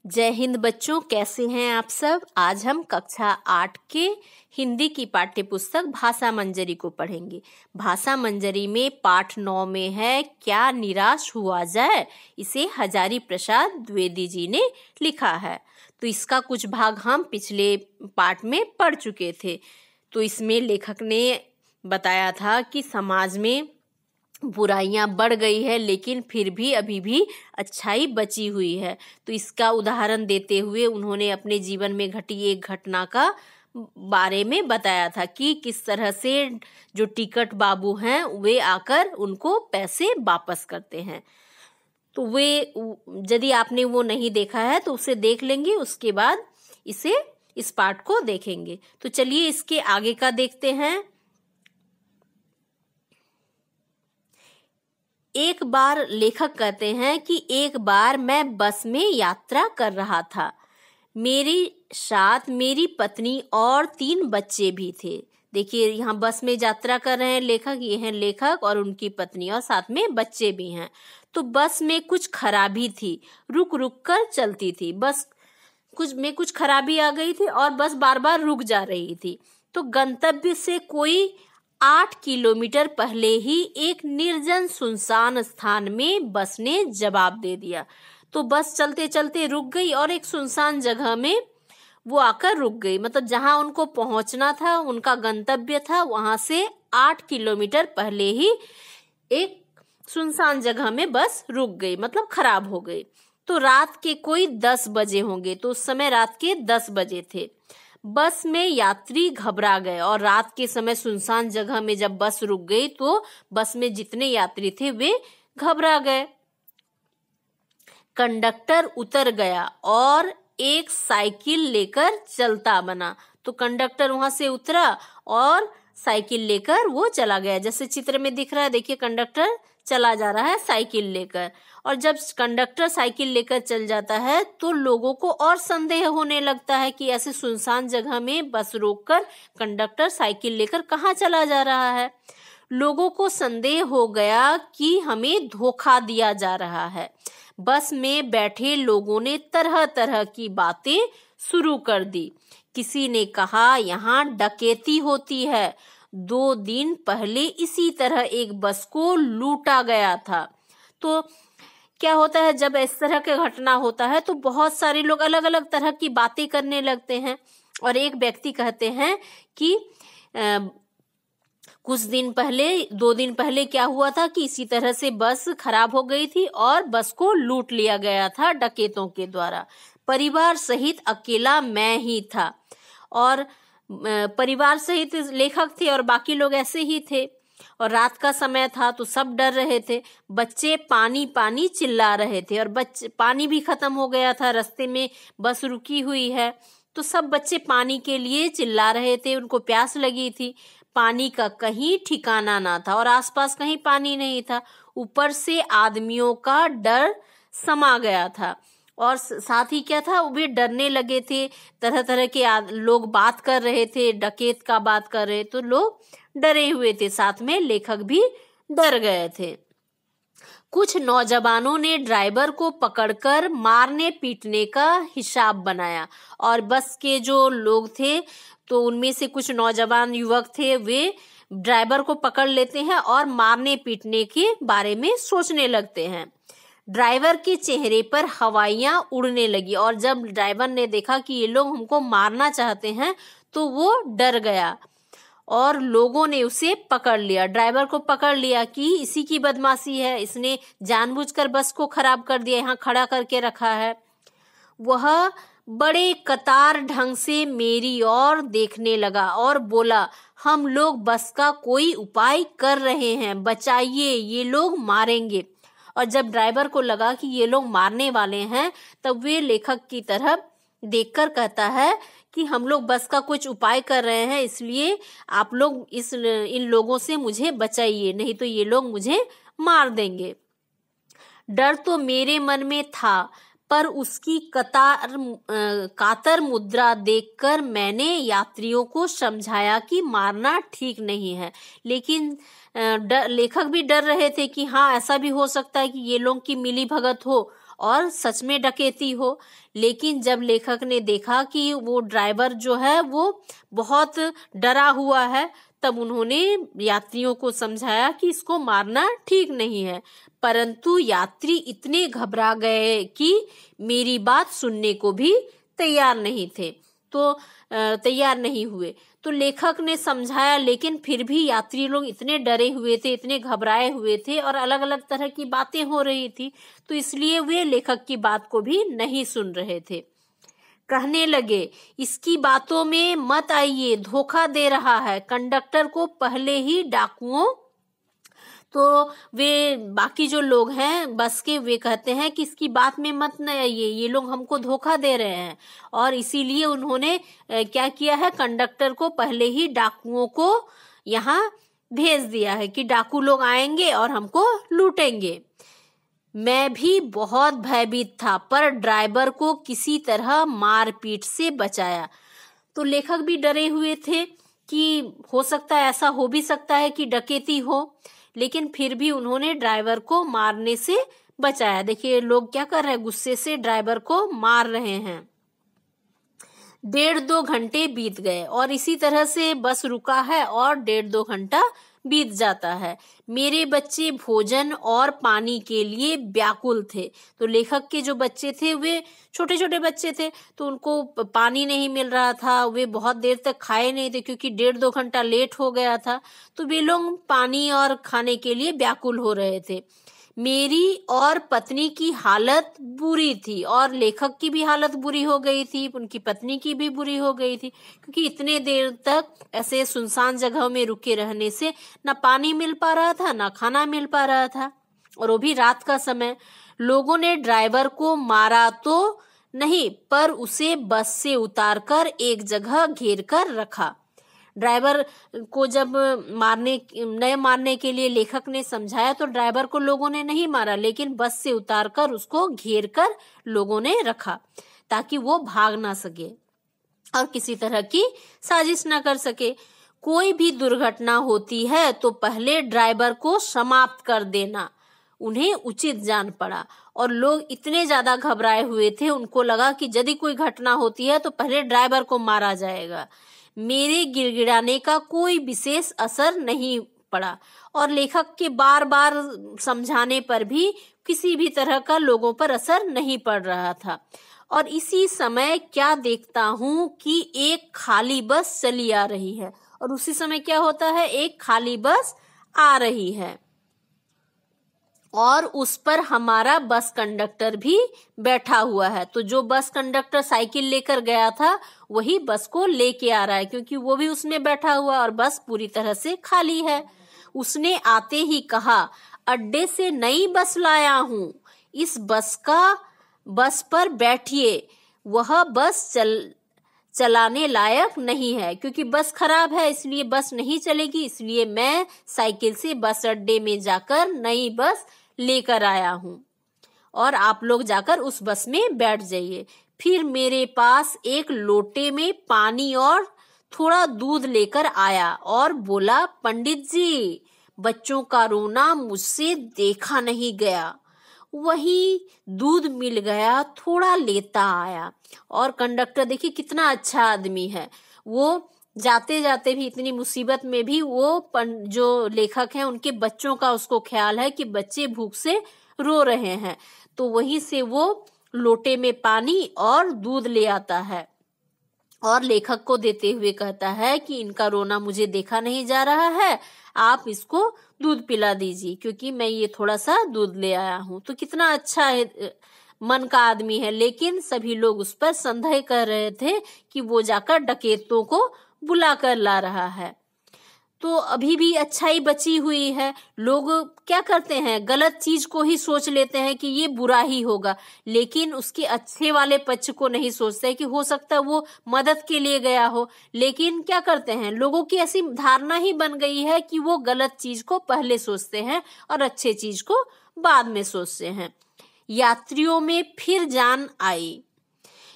जय हिंद बच्चों, कैसे हैं आप सब। आज हम कक्षा 8 के हिंदी की पाठ्य पुस्तक भाषा मंजरी को पढ़ेंगे। भाषा मंजरी में पाठ 9 में है क्या निराश हुआ जाए। इसे हजारी प्रसाद द्विवेदी जी ने लिखा है। तो इसका कुछ भाग हम पिछले पाठ में पढ़ चुके थे। तो इसमें लेखक ने बताया था कि समाज में बुराइयां बढ़ गई है, लेकिन फिर भी अभी भी अच्छाई बची हुई है। तो इसका उदाहरण देते हुए उन्होंने अपने जीवन में घटी एक घटना का बारे में बताया था कि किस तरह से जो टिकट बाबू हैं वे आकर उनको पैसे वापस करते हैं। तो वे, यदि आपने वो नहीं देखा है तो उसे देख लेंगे, उसके बाद इस पाठ को देखेंगे। तो चलिए इसके आगे का देखते हैं। एक बार लेखक कहते हैं कि एक बार मैं बस में यात्रा कर रहा था। मेरे साथ मेरी पत्नी और 3 बच्चे भी थे। देखिए यहाँ बस में यात्रा कर रहे हैं लेखक, ये हैं लेखक और उनकी पत्नी और साथ में बच्चे भी हैं। तो बस में कुछ खराबी थी, रुक रुक कर चलती थी। बस कुछ खराबी आ गई थी और बस बार बार रुक जा रही थी। तो गंतव्य से कोई 8 किलोमीटर पहले ही एक निर्जन सुनसान स्थान में बस ने जवाब दे दिया। तो बस चलते चलते रुक गई और एक सुनसान जगह में वो आकर रुक गई। मतलब जहां उनको पहुंचना था, उनका गंतव्य था, वहां से 8 किलोमीटर पहले ही एक सुनसान जगह में बस रुक गई, मतलब खराब हो गई। तो रात के कोई 10 बजे होंगे। तो उस समय रात के 10 बजे थे। बस में यात्री घबरा गए और रात के समय सुनसान जगह में जब बस रुक गई तो बस में जितने यात्री थे वे घबरा गए। कंडक्टर उतर गया और एक साइकिल लेकर चलता बना। तो कंडक्टर वहां से उतरा और साइकिल लेकर वो चला गया। जैसे चित्र में दिख रहा है, देखिए कंडक्टर चला जा रहा है साइकिल लेकर। और जब कंडक्टर साइकिल लेकर चल जाता है तो लोगों को और संदेह होने लगता है कि ऐसे सुनसान जगह में बस रोककर कंडक्टर साइकिल लेकर कहाँ चला जा रहा है। लोगों को संदेह हो गया कि हमें धोखा दिया जा रहा है। बस में बैठे लोगों ने तरह तरह की बातें शुरू कर दी। किसी ने कहा यहाँ डकैती होती है। 2 दिन पहले इसी तरह एक बस को लूटा गया था। तो क्या होता है, जब इस तरह की घटना होता है तो बहुत सारे लोग अलग अलग तरह की बातें करने लगते हैं। और एक व्यक्ति कहते हैं कि कुछ दिन पहले, 2 दिन पहले क्या हुआ था कि इसी तरह से बस खराब हो गई थी और बस को लूट लिया गया था डकैतों के द्वारा। परिवार सहित अकेला मैं ही था। और परिवार सहित लेखक थे और बाकी लोग ऐसे ही थे। और रात का समय था तो सब डर रहे थे। बच्चे पानी पानी चिल्ला रहे थे और पानी भी खत्म हो गया था, रास्ते में बस रुकी हुई है। तो सब बच्चे पानी के लिए चिल्ला रहे थे, उनको प्यास लगी थी। पानी का कहीं ठिकाना ना था और आसपास कहीं पानी नहीं था। ऊपर से आदमियों का डर समा गया था और साथ ही क्या था, वे डरने लगे थे। तरह तरह के लोग बात कर रहे थे, डकैत का बात कर रहे, तो लोग डरे हुए थे। साथ में लेखक भी डर गए थे। कुछ नौजवानों ने ड्राइवर को पकड़कर मारने पीटने का हिसाब बनाया। और बस के जो लोग थे तो उनमें से कुछ नौजवान युवक थे, वे ड्राइवर को पकड़ लेते हैं और मारने पीटने के बारे में सोचने लगते हैं। ड्राइवर के चेहरे पर हवाइयां उड़ने लगी और जब ड्राइवर ने देखा कि ये लोग हमको मारना चाहते हैं तो वो डर गया और लोगों ने उसे पकड़ लिया, ड्राइवर को पकड़ लिया कि इसी की बदमाशी है, इसने जानबूझकर बस को खराब कर दिया, यहाँ खड़ा करके रखा है। वह बड़े कतार ढंग से मेरी ओर देखने लगा और बोला, हम लोग बस का कोई उपाय कर रहे हैं, बचाइए, ये लोग मारेंगे। और जब ड्राइवर को लगा कि ये लोग मारने वाले हैं तब वे लेखक की तरफ देखकर कहता है कि हम लोग बस का कुछ उपाय कर रहे हैं, इसलिए आप लोग इन लोगों से मुझे बचाइए, नहीं तो ये लोग मुझे मार देंगे। डर तो मेरे मन में था, पर उसकी कातर मुद्रा देखकर मैंने यात्रियों को समझाया कि मारना ठीक नहीं है। लेकिन लेखक भी डर रहे थे कि हाँ, ऐसा भी हो सकता है कि ये लोग की मिली भगत हो और सच में डकैती हो। लेकिन जब लेखक ने देखा कि वो ड्राइवर जो है वो बहुत डरा हुआ है, तब उन्होंने यात्रियों को समझाया कि इसको मारना ठीक नहीं है। परंतु यात्री इतने घबरा गए कि मेरी बात सुनने को भी तैयार नहीं हुए। तो लेखक ने समझाया, लेकिन फिर भी यात्री लोग इतने डरे हुए थे, इतने घबराए हुए थे और अलग अलग तरह की बातें हो रही थी, तो इसलिए वे लेखक की बात को भी नहीं सुन रहे थे। कहने लगे, इसकी बातों में मत आइए, धोखा दे रहा है। कंडक्टर को पहले ही डाकुओं, तो वे बाकी जो लोग हैं बस के, वे कहते हैं कि इसकी बात में मत न आइए, ये लोग हमको धोखा दे रहे हैं। और इसीलिए उन्होंने क्या किया है, कंडक्टर को पहले ही डाकुओं को यहाँ भेज दिया है कि डाकू लोग आएंगे और हमको लूटेंगे। मैं भी बहुत भयभीत था, पर ड्राइवर को किसी तरह मारपीट से बचाया। तो लेखक भी डरे हुए थे कि हो सकता है, ऐसा हो भी सकता है कि डकैती हो, लेकिन फिर भी उन्होंने ड्राइवर को मारने से बचाया। देखिए लोग क्या कर रहे हैं, गुस्से से ड्राइवर को मार रहे हैं। 1.5-2 घंटे बीत गए और इसी तरह से बस रुका है और 1.5-2 घंटा बीत जाता है। मेरे बच्चे भोजन और पानी के लिए व्याकुल थे। तो लेखक के जो बच्चे थे वे छोटे छोटे बच्चे थे, तो उनको पानी नहीं मिल रहा था, वे बहुत देर तक खाए नहीं थे क्योंकि 1.5-2 घंटा लेट हो गया था। तो वे लोग पानी और खाने के लिए व्याकुल हो रहे थे। मेरी और पत्नी की हालत बुरी थी और लेखक की भी हालत बुरी हो गई थी, उनकी पत्नी की भी बुरी हो गई थी, क्योंकि इतने देर तक ऐसे सुनसान जगहों में रुके रहने से ना पानी मिल पा रहा था, ना खाना मिल पा रहा था, और वो भी रात का समय। लोगों ने ड्राइवर को मारा तो नहीं, पर उसे बस से उतारकर एक जगह घेर कर रखा। ड्राइवर को जब मारने के लिए लेखक ने समझाया तो ड्राइवर को लोगों ने नहीं मारा, लेकिन बस से उतारकर उसको घेर कर लोगों ने रखा ताकि वो भाग ना सके और किसी तरह की साजिश ना कर सके। कोई भी दुर्घटना होती है तो पहले ड्राइवर को समाप्त कर देना उन्हें उचित जान पड़ा, और लोग इतने ज्यादा घबराए हुए थे, उनको लगा कि यदि कोई घटना होती है तो पहले ड्राइवर को मारा जाएगा। मेरे गिड़गिड़ाने का कोई विशेष असर नहीं पड़ा और लेखक के बार बार समझाने पर भी किसी भी तरह का लोगों पर असर नहीं पड़ रहा था। और इसी समय क्या देखता हूँ कि एक खाली बस चली आ रही है, और उसी समय क्या होता है, एक खाली बस आ रही है और उस पर हमारा बस कंडक्टर भी बैठा हुआ है। तो जो बस कंडक्टर साइकिल लेकर गया था वही बस को लेके आ रहा है, क्योंकि वो भी उसमें बैठा हुआ और बस पूरी तरह से खाली है। उसने आते ही कहा, अड्डे से नई बस लाया हूँ, इस बस पर बैठिए। वह बस चलाने लायक नहीं है, क्योंकि बस खराब है, इसलिए बस नहीं चलेगी, इसलिए मैं साइकिल से बस अड्डे में जाकर नई बस लेकर आया हूँ और आप लोग जाकर उस बस में बैठ जाइए। फिर मेरे पास एक लोटे में पानी और थोड़ा दूध लेकर आया और बोला, पंडित जी, बच्चों का रोना मुझसे देखा नहीं गया। वही दूध मिल गया, थोड़ा लेता आया। और कंडक्टर देखिए कितना अच्छा आदमी है, वो जाते जाते भी इतनी मुसीबत में भी वो जो लेखक हैं उनके बच्चों का उसको ख्याल है कि बच्चे भूख से रो रहे हैं, तो वहीं से वो लोटे में पानी और दूध ले आता है और लेखक को देते हुए कहता है कि इनका रोना मुझे देखा नहीं जा रहा है, आप इसको दूध पिला दीजिए, क्योंकि मैं ये थोड़ा सा दूध ले आया हूँ। तो कितना अच्छा है, मन का आदमी है। लेकिन सभी लोग उस पर संदेह कर रहे थे कि वो जाकर डकैतों को बुला कर ला रहा है। तो अभी भी अच्छाई बची हुई है। लोग क्या करते हैं, गलत चीज को ही सोच लेते हैं कि ये बुरा ही होगा, लेकिन उसके अच्छे वाले पक्ष को नहीं सोचते कि हो सकता है वो मदद के लिए गया हो। लेकिन क्या करते हैं, लोगों की ऐसी धारणा ही बन गई है कि वो गलत चीज को पहले सोचते हैं और अच्छे चीज को बाद में सोचते हैं। यात्रियों में फिर जान आई।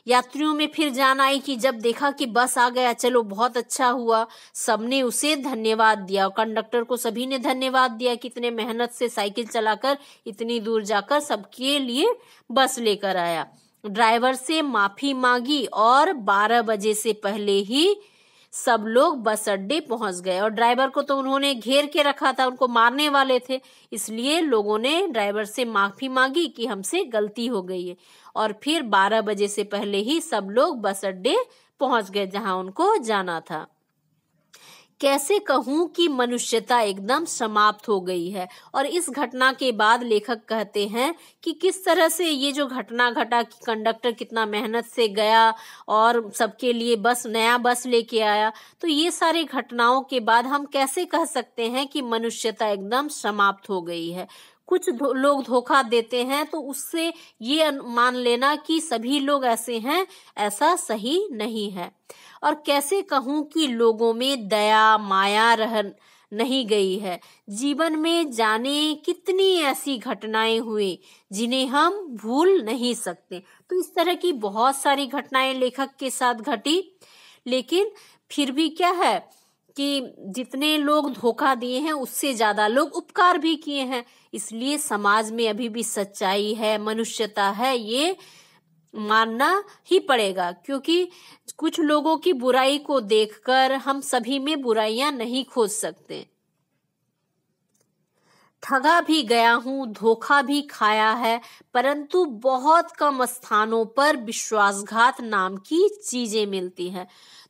यात्रियों में फिर जान आई कि जब देखा कि बस आ गया, चलो बहुत अच्छा हुआ, सबने उसे धन्यवाद दिया। कंडक्टर को सभी ने धन्यवाद दिया, कितने मेहनत से साइकिल चलाकर इतनी दूर जाकर सबके लिए बस लेकर आया। ड्राइवर से माफी मांगी और 12 बजे से पहले ही सब लोग बस अड्डे पहुंच गए। और ड्राइवर को तो उन्होंने घेर के रखा था, उनको मारने वाले थे, इसलिए लोगों ने ड्राइवर से माफी मांगी कि हमसे गलती हो गई है। और फिर 12 बजे से पहले ही सब लोग बस अड्डे पहुंच गए जहां उनको जाना था। कैसे कहूं कि मनुष्यता एकदम समाप्त हो गई है। और इस घटना के बाद लेखक कहते हैं कि किस तरह से ये जो घटना घटा कि कंडक्टर कितना मेहनत से गया और सबके लिए नया बस लेके आया, तो ये सारे घटनाओं के बाद हम कैसे कह सकते हैं कि मनुष्यता एकदम समाप्त हो गई है। कुछ लोग धोखा देते हैं तो उससे ये मान लेना कि सभी लोग ऐसे हैं, ऐसा सही नहीं है। और कैसे कहूं कि लोगों में दया माया नहीं गई है। जीवन में जाने कितनी ऐसी घटनाएं हुई जिन्हें हम भूल नहीं सकते। तो इस तरह की बहुत सारी घटनाएं लेखक के साथ घटी, लेकिन फिर भी क्या है कि जितने लोग धोखा दिए हैं उससे ज्यादा लोग उपकार भी किए हैं। इसलिए समाज में अभी भी सच्चाई है, मनुष्यता है, ये मानना ही पड़ेगा। क्योंकि कुछ लोगों की बुराई को देखकर हम सभी में बुराइयां नहीं खोज सकते। ठगा भी गया हूं, धोखा भी खाया है, परंतु बहुत कम स्थानों पर विश्वासघात नाम की चीजें मिलती हैं।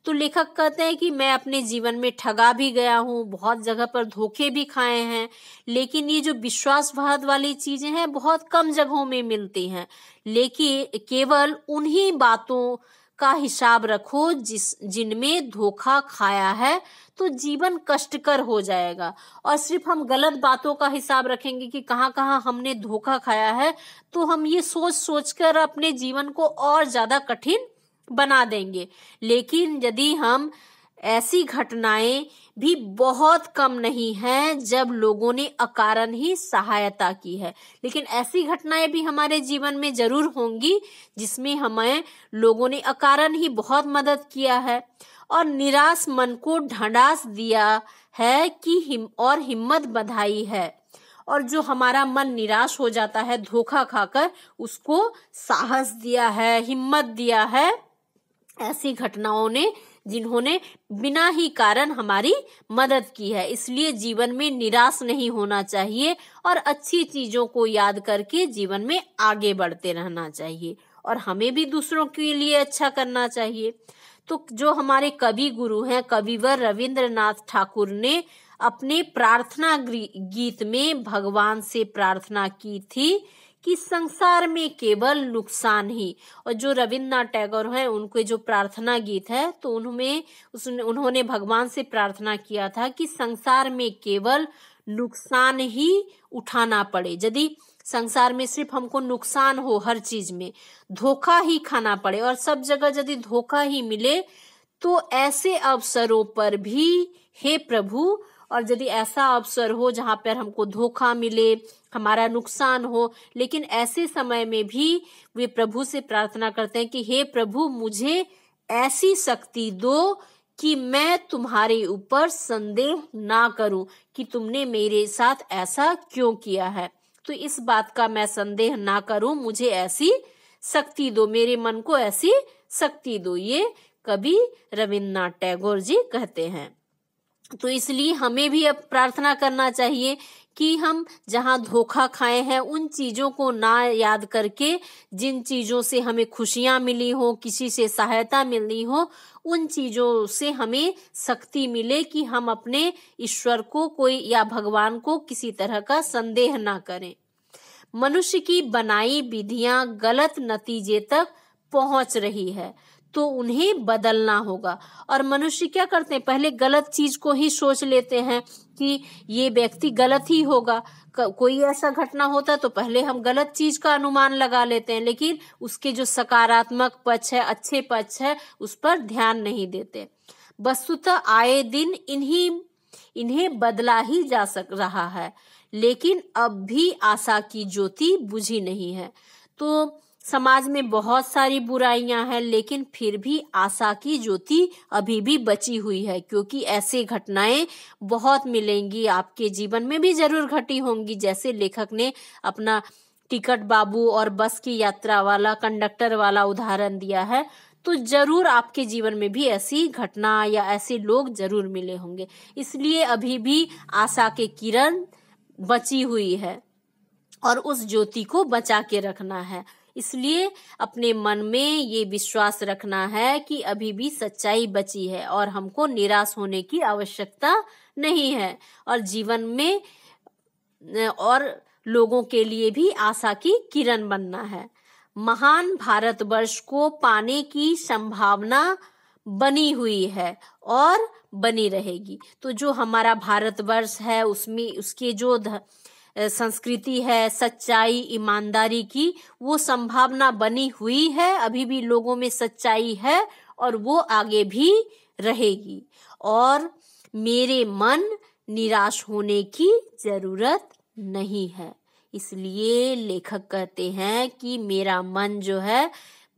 तो लेखक कहते हैं कि मैं अपने जीवन में ठगा भी गया हूं, बहुत जगह पर धोखे भी खाए हैं, लेकिन ये जो विश्वासघात वाली चीजें हैं बहुत कम जगहों में मिलती हैं। लेकिन केवल उन्हीं बातों का हिसाब रखो जिनमें धोखा खाया है, तो जीवन कष्टकर हो जाएगा। और सिर्फ हम गलत बातों का हिसाब रखेंगे कि कहाँ कहाँ हमने धोखा खाया है, तो हम ये सोच सोचकर अपने जीवन को और ज्यादा कठिन बना देंगे। लेकिन यदि हम ऐसी घटनाएं भी बहुत कम नहीं हैं जब लोगों ने अकारण ही सहायता की है, लेकिन ऐसी घटनाएं भी हमारे जीवन में जरूर होंगी जिसमें हमें लोगों ने अकारण ही बहुत मदद किया है और निराश मन को ढांढस दिया है कि हिम्मत बंधाई है। और जो हमारा मन निराश हो जाता है धोखा खाकर, उसको साहस दिया है, हिम्मत दिया है ऐसी घटनाओं ने जिन्होंने बिना ही कारण हमारी मदद की है। इसलिए जीवन में निराश नहीं होना चाहिए और अच्छी चीजों को याद करके जीवन में आगे बढ़ते रहना चाहिए और हमें भी दूसरों के लिए अच्छा करना चाहिए। तो जो हमारे कवि गुरु हैं, कविवर रविंद्रनाथ ठाकुर ने अपने प्रार्थना गीत में भगवान से प्रार्थना की थी कि संसार में केवल नुकसान ही। और जो रविंद्रनाथ टैगोर हैं उनके जो प्रार्थना गीत है तो उन्होंने भगवान से प्रार्थना किया था कि संसार में केवल नुकसान ही उठाना पड़े। यदि संसार में सिर्फ हमको नुकसान हो, हर चीज में धोखा ही खाना पड़े और सब जगह यदि धोखा ही मिले, तो ऐसे अवसरों पर भी हे प्रभु, और यदि ऐसा अवसर हो जहां पर हमको धोखा मिले, हमारा नुकसान हो, लेकिन ऐसे समय में भी वे प्रभु से प्रार्थना करते हैं कि हे प्रभु, मुझे ऐसी शक्ति दो कि मैं तुम्हारे ऊपर संदेह ना करूं कि तुमने मेरे साथ ऐसा क्यों किया है। तो इस बात का मैं संदेह ना करूं, मुझे ऐसी शक्ति दो, मेरे मन को ऐसी शक्ति दो। ये कवि रविंद्रनाथ टैगोर जी कहते हैं। तो इसलिए हमें भी अब प्रार्थना करना चाहिए कि हम जहां धोखा खाए हैं उन चीजों को ना याद करके, जिन चीजों से हमें खुशियां मिली हो, किसी से सहायता मिली हो, उन चीजों से हमें शक्ति मिले कि हम अपने ईश्वर को कोई या भगवान को किसी तरह का संदेह ना करें। मनुष्य की बनाई विधियां गलत नतीजे तक पहुंच रही है तो उन्हें बदलना होगा। और मनुष्य क्या करते हैं, पहले गलत चीज को ही सोच लेते हैं कि ये व्यक्ति गलत ही होगा। कोई ऐसा घटना होता है तो पहले हम गलत चीज का अनुमान लगा लेते हैं, लेकिन उसके जो सकारात्मक पक्ष है, अच्छे पक्ष है, उस पर ध्यान नहीं देते। वस्तुतः आए दिन इन्हें बदला ही जा रहा है, लेकिन अब भी आशा की ज्योति बुझी नहीं है। तो समाज में बहुत सारी बुराइयां हैं, लेकिन फिर भी आशा की ज्योति अभी भी बची हुई है, क्योंकि ऐसे घटनाएं बहुत मिलेंगी, आपके जीवन में भी जरूर घटी होंगी। जैसे लेखक ने अपना टिकट बाबू और बस की यात्रा वाला, कंडक्टर वाला उदाहरण दिया है, तो जरूर आपके जीवन में भी ऐसी घटना या ऐसे लोग जरूर मिले होंगे। इसलिए अभी भी आशा के किरण बची हुई है और उस ज्योति को बचा के रखना है। इसलिए अपने मन में ये विश्वास रखना है कि अभी भी सच्चाई बची है और हमको निराश होने की आवश्यकता नहीं है, और जीवन में और लोगों के लिए भी आशा की किरण बनना है। महान भारतवर्ष को पाने की संभावना बनी हुई है और बनी रहेगी। तो जो हमारा भारतवर्ष है, उसमें उसके जो संस्कृति है, सच्चाई ईमानदारी की, वो संभावना बनी हुई है, अभी भी लोगों में सच्चाई है और वो आगे भी रहेगी। और मेरे मन निराश होने की जरूरत नहीं है। इसलिए लेखक कहते हैं कि मेरा मन जो है,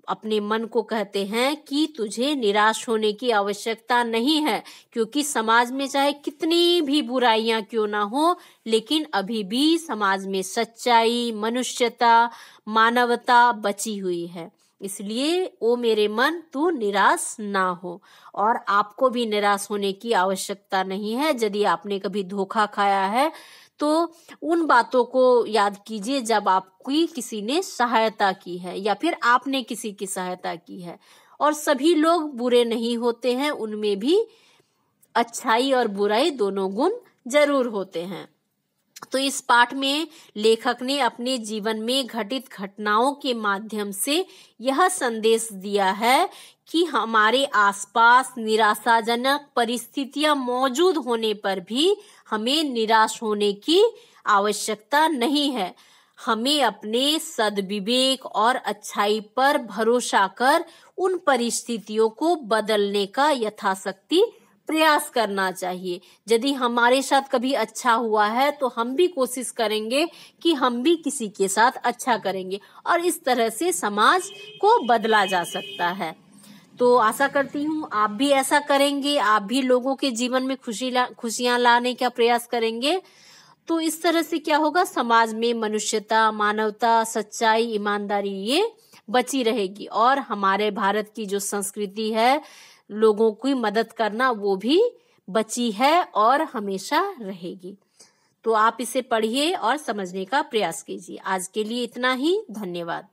अपने मन को कहते हैं कि तुझे निराश होने की आवश्यकता नहीं है, क्योंकि समाज में चाहे कितनी भी बुराइयां क्यों ना हो, लेकिन अभी भी समाज में सच्चाई, मनुष्यता, मानवता बची हुई है। इसलिए ओ मेरे मन, तू निराश ना हो। और आपको भी निराश होने की आवश्यकता नहीं है। यदि आपने कभी धोखा खाया है तो उन बातों को याद कीजिए जब आपकी किसी ने सहायता की है या फिर आपने किसी की सहायता की है। और सभी लोग बुरे नहीं होते हैं, उनमें भी अच्छाई और बुराई दोनों गुण जरूर होते हैं। तो इस पाठ में लेखक ने अपने जीवन में घटित घटनाओं के माध्यम से यह संदेश दिया है कि हमारे आसपास निराशाजनक परिस्थितियां मौजूद होने पर भी हमें निराश होने की आवश्यकता नहीं है। हमें अपने सद्विवेक और अच्छाई पर भरोसा कर उन परिस्थितियों को बदलने का यथाशक्ति प्रयास करना चाहिए। यदि हमारे साथ कभी अच्छा हुआ है तो हम भी कोशिश करेंगे कि हम भी किसी के साथ अच्छा करेंगे, और इस तरह से समाज को बदला जा सकता है। तो आशा करती हूँ आप भी ऐसा करेंगे, आप भी लोगों के जीवन में खुशियां लाने का प्रयास करेंगे। तो इस तरह से क्या होगा, समाज में मनुष्यता, मानवता, सच्चाई, ईमानदारी ये बची रहेगी, और हमारे भारत की जो संस्कृति है, लोगों की मदद करना, वो भी बची है और हमेशा रहेगी। तो आप इसे पढ़िए और समझने का प्रयास कीजिए। आज के लिए इतना ही। धन्यवाद।